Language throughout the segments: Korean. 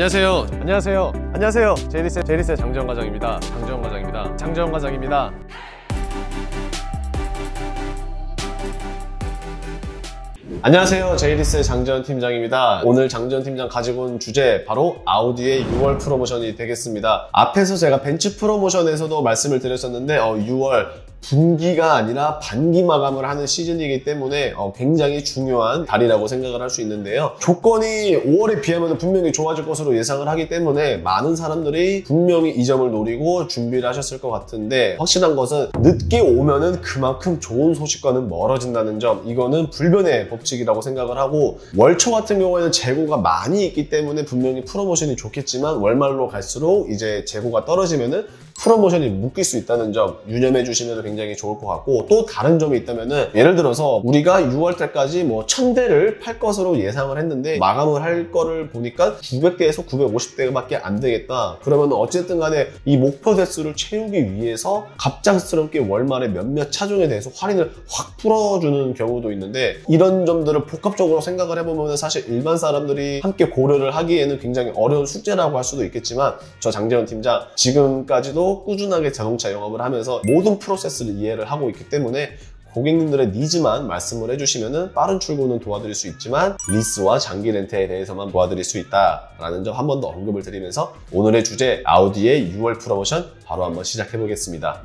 안녕하세요. 안녕하세요. 안녕하세요. 제이리스의 장지원 과장입니다. 장지원 과장입니다. 안녕하세요. 제이리스의 장지원 팀장입니다. 오늘 장지원 팀장 가지고 온 주제 바로 아우디의 6월 프로모션이 되겠습니다. 앞에서 제가 벤츠 프로모션에서도 말씀을 드렸었는데 6월 분기가 아니라 반기 마감을 하는 시즌이기 때문에 굉장히 중요한 달이라고 생각을 할 수 있는데요. 조건이 5월에 비하면 분명히 좋아질 것으로 예상을 하기 때문에 많은 사람들이 분명히 이 점을 노리고 준비를 하셨을 것 같은데, 확실한 것은 늦게 오면은 그만큼 좋은 소식과는 멀어진다는 점, 이거는 불변의 법칙이라고 생각을 하고, 월초 같은 경우에는 재고가 많이 있기 때문에 분명히 프로모션이 좋겠지만 월말로 갈수록 이제 재고가 떨어지면은 프로모션이 묶일 수 있다는 점 유념해 주시면 굉장히 좋을 것 같고, 또 다른 점이 있다면은, 예를 들어서 우리가 6월 달까지 뭐 1000대를 팔 것으로 예상을 했는데 마감을 할 거를 보니까 900대에서 950대밖에 안 되겠다. 그러면 어쨌든 간에 이 목표 대수를 채우기 위해서 갑작스럽게 월말에 몇몇 차종에 대해서 할인을 확 풀어주는 경우도 있는데, 이런 점들을 복합적으로 생각을 해보면 사실 일반 사람들이 함께 고려를 하기에는 굉장히 어려운 숙제라고 할 수도 있겠지만, 저 장지원 팀장 지금까지도 꾸준하게 자동차 영업을 하면서 모든 프로세스를 이해를 하고 있기 때문에 고객님들의 니즈만 말씀을 해주시면 빠른 출고는 도와드릴 수 있지만 리스와 장기 렌트에 대해서만 도와드릴 수 있다라는 점 한 번 더 언급을 드리면서 오늘의 주제 아우디의 6월 프로모션 바로 한번 시작해 보겠습니다.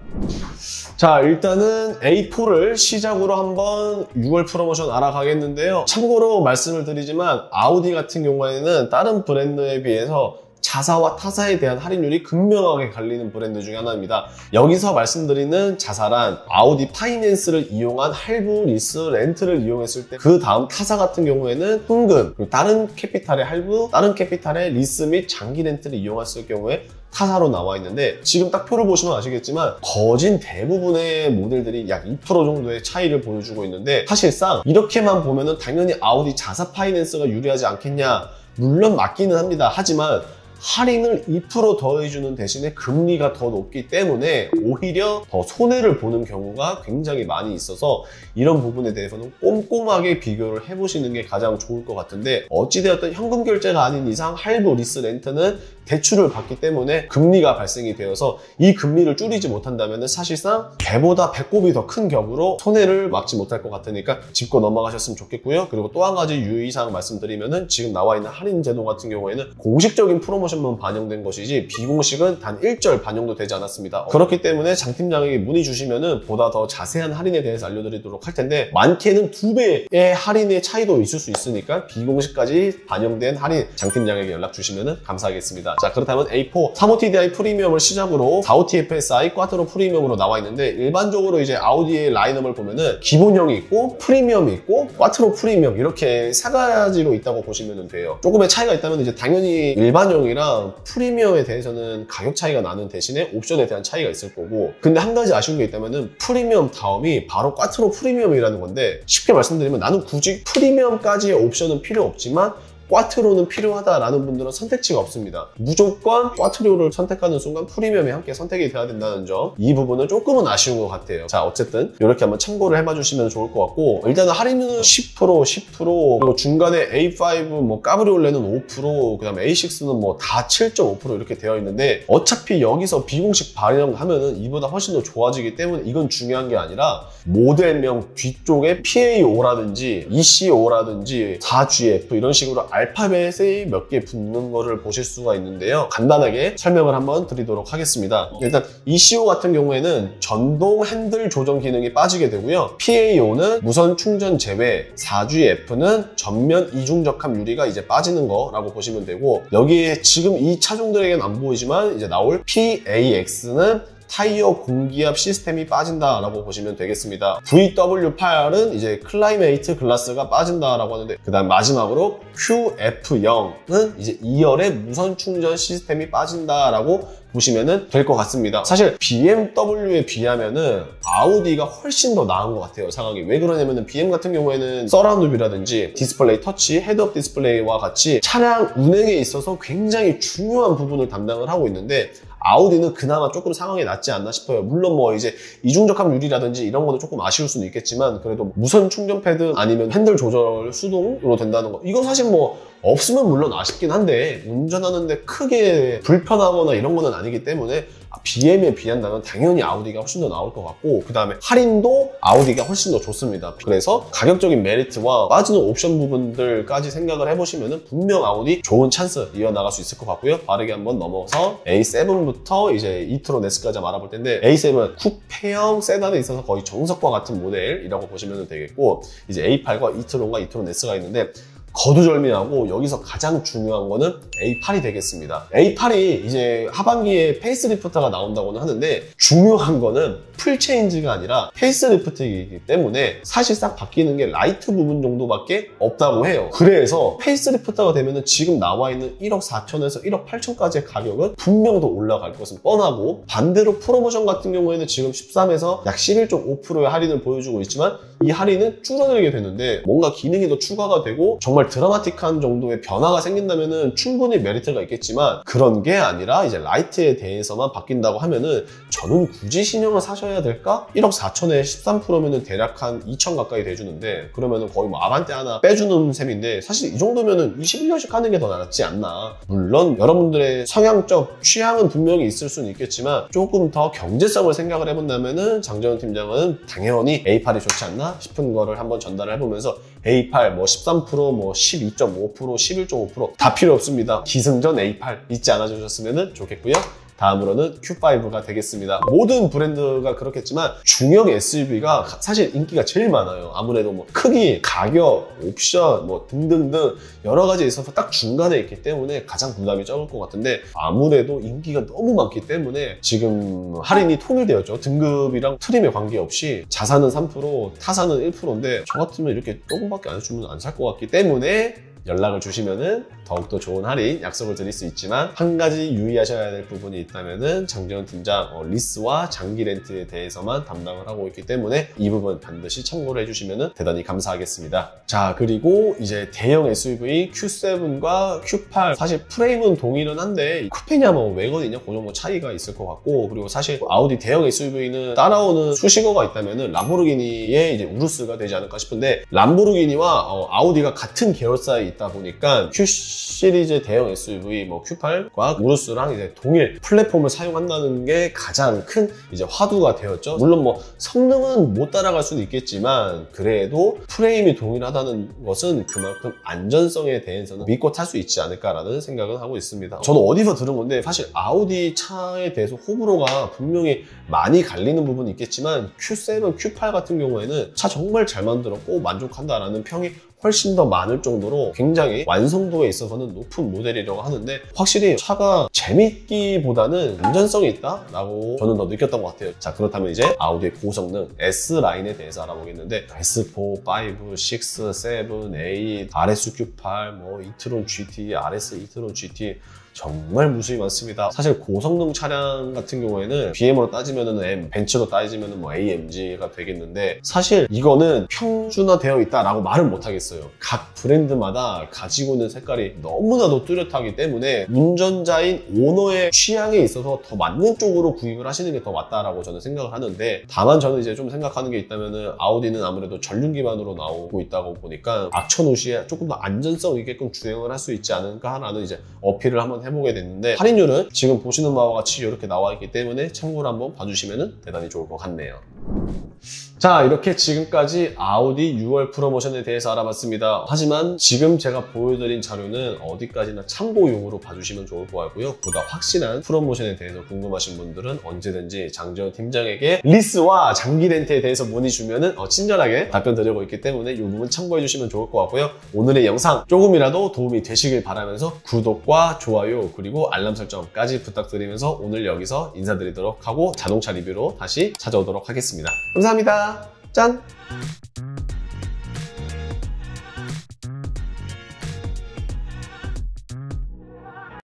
자, 일단은 A4를 시작으로 한번 6월 프로모션 알아가겠는데요. 참고로 말씀을 드리지만 아우디 같은 경우에는 다른 브랜드에 비해서 자사와 타사에 대한 할인율이 극명하게 갈리는 브랜드 중에 하나입니다. 여기서 말씀드리는 자사란 아우디 파이낸스를 이용한 할부, 리스, 렌트를 이용했을 때, 그 다음 타사 같은 경우에는 현금, 그리고 다른 캐피탈의 할부, 다른 캐피탈의 리스 및 장기 렌트를 이용했을 경우에 타사로 나와 있는데, 지금 딱 표를 보시면 아시겠지만 거진 대부분의 모델들이 약 2% 정도의 차이를 보여주고 있는데, 사실상 이렇게만 보면은 당연히 아우디 자사 파이낸스가 유리하지 않겠냐, 물론 맞기는 합니다. 하지만 할인을 2% 더해주는 대신에 금리가 더 높기 때문에 오히려 더 손해를 보는 경우가 굉장히 많이 있어서, 이런 부분에 대해서는 꼼꼼하게 비교를 해보시는 게 가장 좋을 것 같은데, 어찌되었든 현금 결제가 아닌 이상 할부, 리스, 렌트는 대출을 받기 때문에 금리가 발생이 되어서 이 금리를 줄이지 못한다면 사실상 배보다 배꼽이 더 큰 격으로 손해를 막지 못할 것 같으니까 짚고 넘어가셨으면 좋겠고요. 그리고 또 한 가지 유의사항 말씀드리면은, 지금 나와 있는 할인 제도 같은 경우에는 공식적인 프로모션만 반영된 것이지 비공식은 단 1절 반영도 되지 않았습니다. 그렇기 때문에 장 팀장에게 문의 주시면은 보다 더 자세한 할인에 대해서 알려드리도록 할 텐데, 많게는 2배의 할인의 차이도 있을 수 있으니까 비공식까지 반영된 할인 장 팀장에게 연락 주시면 감사하겠습니다. 자, 그렇다면 A4 35TDI 프리미엄을 시작으로 45TFSI 꽈트로 프리미엄으로 나와 있는데, 일반적으로 이제 아우디의 라인업을 보면은 기본형이 있고 프리미엄이 있고 꽈트로 프리미엄, 이렇게 세 가지로 있다고 보시면 돼요. 조금의 차이가 있다면 이제 당연히 일반형이랑 프리미엄에 대해서는 가격 차이가 나는 대신에 옵션에 대한 차이가 있을 거고, 근데 한 가지 아쉬운 게 있다면은 프리미엄 다음이 바로 꽈트로 프리미엄이라는 건데, 쉽게 말씀드리면 나는 굳이 프리미엄까지의 옵션은 필요 없지만 꽈트로는 필요하다라는 분들은 선택지가 없습니다. 무조건 꽈트로를 선택하는 순간 프리미엄이 함께 선택이 돼야 된다는 점, 이 부분은 조금은 아쉬운 것 같아요. 자, 어쨌든 이렇게 한번 참고를 해봐 주시면 좋을 것 같고, 일단은 할인은 10%, 그리고 중간에 A5 뭐 까브리올레는 5%, 그 다음에 A6는 뭐 다 7.5% 이렇게 되어 있는데, 어차피 여기서 비공식 반영하면은 이보다 훨씬 더 좋아지기 때문에 이건 중요한 게 아니라, 모델명 뒤쪽에 PAO라든지 ECO라든지 4GF 이런 식으로 알파벳이 몇 개 붙는 거를 보실 수가 있는데요. 간단하게 설명을 한번 드리도록 하겠습니다. 일단 ECO 같은 경우에는 전동 핸들 조정 기능이 빠지게 되고요. PAO는 무선 충전 제외, 4GF는 전면 이중적합 유리가 이제 빠지는 거라고 보시면 되고, 여기에 지금 이 차종들에게는 안 보이지만 이제 나올 PAX는 타이어 공기압 시스템이 빠진다라고 보시면 되겠습니다. VW8은 이제 클라이메이트 글라스가 빠진다라고 하는데, 그 다음 마지막으로 QF0은 이제 2열의 무선 충전 시스템이 빠진다라고 보시면 될 것 같습니다. 사실 BMW에 비하면은 아우디가 훨씬 더 나은 것 같아요, 상황이. 왜 그러냐면은 BM 같은 경우에는 서라운드 뷰라든지 디스플레이 터치, 헤드업 디스플레이와 같이 차량 운행에 있어서 굉장히 중요한 부분을 담당을 하고 있는데, 아우디는 그나마 조금 상황이 낫지 않나 싶어요. 물론 뭐 이제 이중적합 유리라든지 이런 거는 조금 아쉬울 수는 있겠지만, 그래도 무선 충전 패드 아니면 핸들 조절 수동으로 된다는 거, 이건 사실 뭐 없으면 물론 아쉽긴 한데 운전하는데 크게 불편하거나 이런 거는 아니기 때문에 BM에 비한다면 당연히 아우디가 훨씬 더 나올 것 같고, 그 다음에 할인도 아우디가 훨씬 더 좋습니다. 그래서 가격적인 메리트와 빠지는 옵션 부분들까지 생각을 해보시면 분명 아우디 좋은 찬스 이어나갈 수 있을 것 같고요. 빠르게 한번 넘어서 A7부터 이제 이트론 S까지 알아볼 텐데, A7 쿠페형 세단에 있어서 거의 정석과 같은 모델이라고 보시면 되겠고, 이제 A8과 이트론과 이트론 S가 있는데 거두절미하고 여기서 가장 중요한 거는 A8이 되겠습니다. A8이 이제 하반기에 페이스리프트가 나온다고는 하는데, 중요한 거는 풀체인지가 아니라 페이스리프트이기 때문에 사실상 바뀌는 게 라이트 부분 정도밖에 없다고 해요. 그래서 페이스리프트가 되면은 지금 나와 있는 1억 4천에서 1억 8천까지의 가격은 분명 더 올라갈 것은 뻔하고, 반대로 프로모션 같은 경우에는 지금 13에서 약 11.5%의 할인을 보여주고 있지만 이 할인은 줄어들게 되는데, 뭔가 기능이 더 추가가 되고 정말 드라마틱한 정도의 변화가 생긴다면은 충분히 메리트가 있겠지만, 그런 게 아니라 이제 라이트에 대해서만 바뀐다고 하면은 저는 굳이 신형을 사셔야 될까? 1억 4천에 13%면은 대략 한 2천 가까이 돼주는데, 그러면은 거의 뭐 아반떼 하나 빼주는 셈인데, 사실 이 정도면은 21년씩 하는 게 더 낫지 않나. 물론 여러분들의 성향적 취향은 분명히 있을 수는 있겠지만 조금 더 경제성을 생각을 해본다면은 장정현 팀장은 당연히 A8이 좋지 않나 싶은 거를 한번 전달을 해보면서, A8 뭐 13%, 뭐 12.5%, 11.5% 다 필요 없습니다. 기승전 A8 잊지 않아 주셨으면 좋겠고요. 다음으로는 Q5가 되겠습니다. 모든 브랜드가 그렇겠지만 중형 SUV가 사실 인기가 제일 많아요. 아무래도 뭐 크기, 가격, 옵션 뭐 등등등 여러 가지 있어서 딱 중간에 있기 때문에 가장 부담이 적을 것 같은데, 아무래도 인기가 너무 많기 때문에 지금 할인이 통일되었죠. 등급이랑 트림에 관계없이 자사는 3%, 타사는 1%인데 저 같으면 이렇게 조금밖에 안 주면 안 살 것 같기 때문에 연락을 주시면은 더욱더 좋은 할인 약속을 드릴 수 있지만, 한 가지 유의하셔야 될 부분이 있다면은 장정현 팀장 리스와 장기 렌트에 대해서만 담당을 하고 있기 때문에 이 부분 반드시 참고를 해주시면 대단히 감사하겠습니다. 자, 그리고 이제 대형 SUV Q7과 Q8, 사실 프레임은 동일은 한데 쿠페냐 뭐 외건이냐 그 정도 차이가 있을 것 같고, 그리고 사실 아우디 대형 SUV는 따라오는 수식어가 있다면은 람보르기니의 이제 우루스가 되지 않을까 싶은데, 람보르기니와 아우디가 같은 계열사에 있다 보니까 Q 시리즈 대형 SUV 뭐 Q8과 우루스랑 이제 동일 플랫폼을 사용한다는 게 가장 큰 이제 화두가 되었죠. 물론 뭐 성능은 못 따라갈 수도 있겠지만 그래도 프레임이 동일하다는 것은 그만큼 안전성에 대해서는 믿고 탈 수 있지 않을까라는 생각을 하고 있습니다. 저도 어디서 들은 건데, 사실 아우디 차에 대해서 호불호가 분명히 많이 갈리는 부분이 있겠지만 Q7, Q8 같은 경우에는 차 정말 잘 만들었고 만족한다라는 평이 훨씬 더 많을 정도로 굉장히 완성도에 있어서는 높은 모델이라고 하는데, 확실히 차가 재밌기보다는 안전성이 있다라고 저는 더 느꼈던 것 같아요. 자, 그렇다면 이제 아우디의 고성능 S라인에 대해서 알아보겠는데, S4, 5, 6, 7, 8, RSQ8, 뭐 이트론 GT, RS 이트론 GT 정말 무수히 많습니다. 사실 고성능 차량 같은 경우에는 BM으로 따지면은 M, 벤츠로 따지면은 뭐 AMG가 되겠는데, 사실 이거는 평준화되어 있다라고 말은 못 하겠어요. 각 브랜드마다 가지고 있는 색깔이 너무나도 뚜렷하기 때문에 운전자인 오너의 취향에 있어서 더 맞는 쪽으로 구입을 하시는 게 더 맞다라고 저는 생각을 하는데, 다만 저는 이제 좀 생각하는 게 있다면은 아우디는 아무래도 전륜 기반으로 나오고 있다고 보니까 악천 후시에 조금 더 안전성 있게끔 주행을 할 수 있지 않을까라는 이제 어필을 한번 해보게 됐는데, 할인율은 지금 보시는 바와 같이 이렇게 나와 있기 때문에 참고로 한번 봐주시면 대단히 좋을 것 같네요. 자, 이렇게 지금까지 아우디 6월 프로모션에 대해서 알아봤습니다. 하지만 지금 제가 보여드린 자료는 어디까지나 참고용으로 봐주시면 좋을 것 같고요. 보다 확실한 프로모션에 대해서 궁금하신 분들은 언제든지 장정현 팀장에게 리스와 장기 렌트에 대해서 문의 주면은 친절하게 답변 드리고 있기 때문에 이 부분 참고해 주시면 좋을 것 같고요. 오늘의 영상 조금이라도 도움이 되시길 바라면서 구독과 좋아요 그리고 알람 설정까지 부탁드리면서 오늘 여기서 인사드리도록 하고 자동차 리뷰로 다시 찾아오도록 하겠습니다. 감사합니다. 짠!